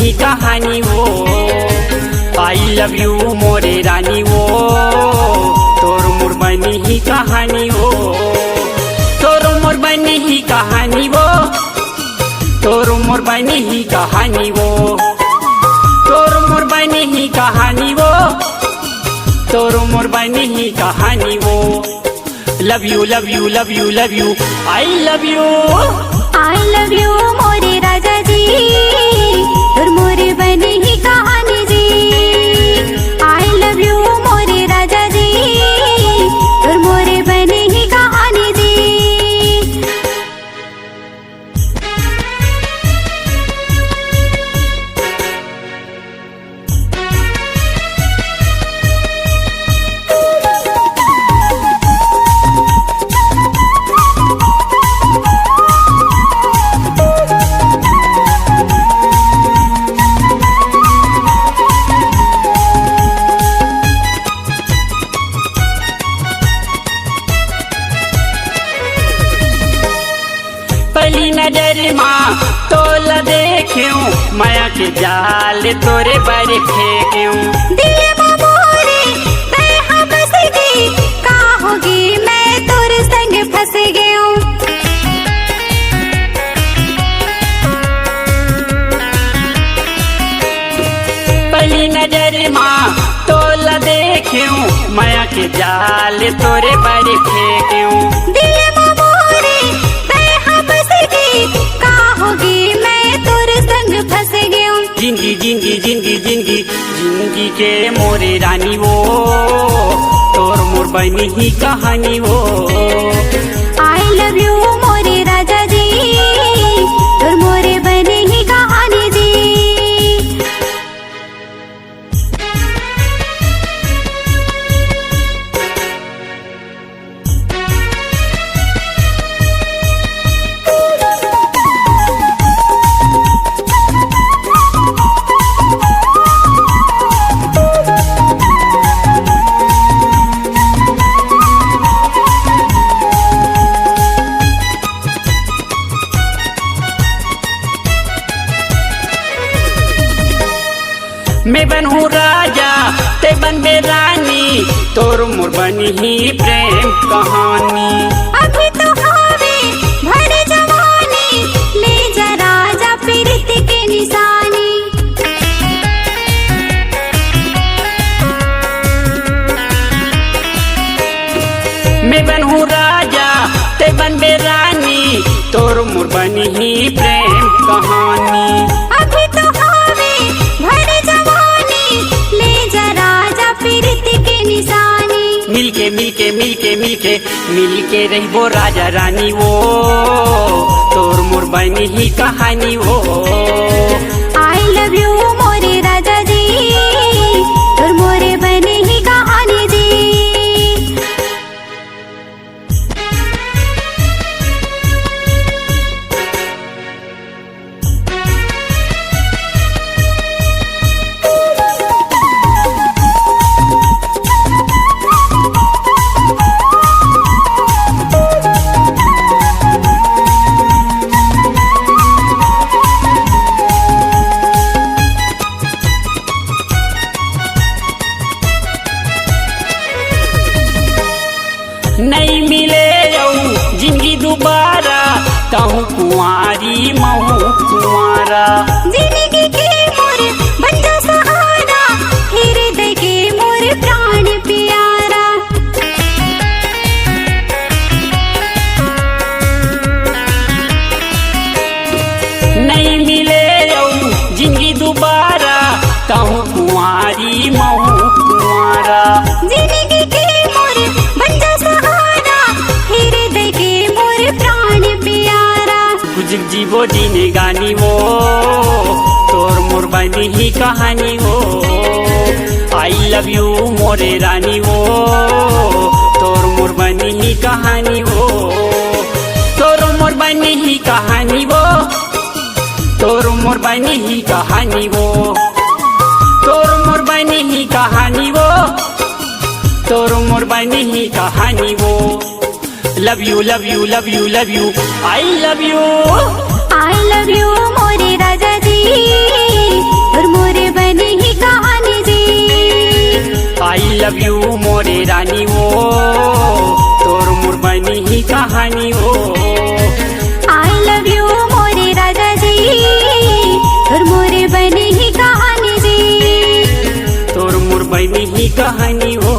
ही कहानी वो। I love you मोरे रानी वो, तोर मोर बनी ही कहानी वो। तोर मोर बनी ही कहानी वो, तोर मोर बनी ही कहानी वो। तोर मोर बनी ही कहानी वो, तोर मोर बनी ही कहानी वो। Love you love you love you love you, I love you. I love you मोरे राजा जी, और मोरे बने ही कहानी जी। आई लव यू मोरे राजा जी, और मोरे बने ही कहानी जी। पहली नजर माँ तोला देखूं, माया के जाल तोरे बारे फेंकूं। दिल मोरे मैं बस गई, का होगी मैं तोरे संग फंस गई हूँ। पहली नजर माँ तोला देखूं, माया के जाल तोरे बारे फेंकूं। दिल मोरे मैं बस गई, का होगी मैं तोरे संग फंस गई हूँ। जिंदगी जिंदगी जिंदगी जिंदगी जिंदगी के मोरे रानी वो, तोर मोर बनी ही कहानी वो। आई लव यू मोरे राजा जी, और मोरे बने ही कहानी जी। मैं बनूं राजा ते बन बे रानी, तोर मोर बनी ही प्रेम कहानी। अभी तो हावे भर जवानी, ले जा राजा पीरित के निशानी। मैं बनूं राजा ते बन बे रानी, तोर मोर बनी ही प्रेम कहानी। अभी तो हावे भर जवानी, ले जा राजा पीरित के निशानी। मिलके मिलके मिलके मिलके मिलके रहबो राजा रानी वो, तोर मोर बनी ही कहानी वो। आई लव यू मोरे राजा जी, और मोरे बने ही कहानी जी। नहीं मिले यऊ जिंदगी दोबारा, कहूँ कुंवारी महू कुंवारा। जिंदगी के मोर बन जा सहारा, हृदय के मोर प्राण प्यारा। नहीं मिले यऊ जिंदगी दोबारा, कहूँ कुंवारी महू कुंवारा। जिंदगी के मोर बन जा सहारा, हृदय के मोर प्राण प्यारा। गुजर जीवो जीने गानी वो, तोर मोर बनी ही कहानी वो। आई लव यू मोरे रानी वो, तोर मोर बनी ही कहानी वो। तोर मोर बनी ही कहानी वो, तोर मोर बनी ही कहानी वो। तोर मोर बनी ही कहानी वो, तोर मोर बनी ही कहानी वो। Love you love you love you love you, I love you. I love you मोरे राजा जी। मोरे रानी हो तोर मोर बनी ही कहानी हो। आई लव यू मोरे राजा जी तोर मोरे बनी ही कहानी जी। तोर मोर बनी ही कहानी हो।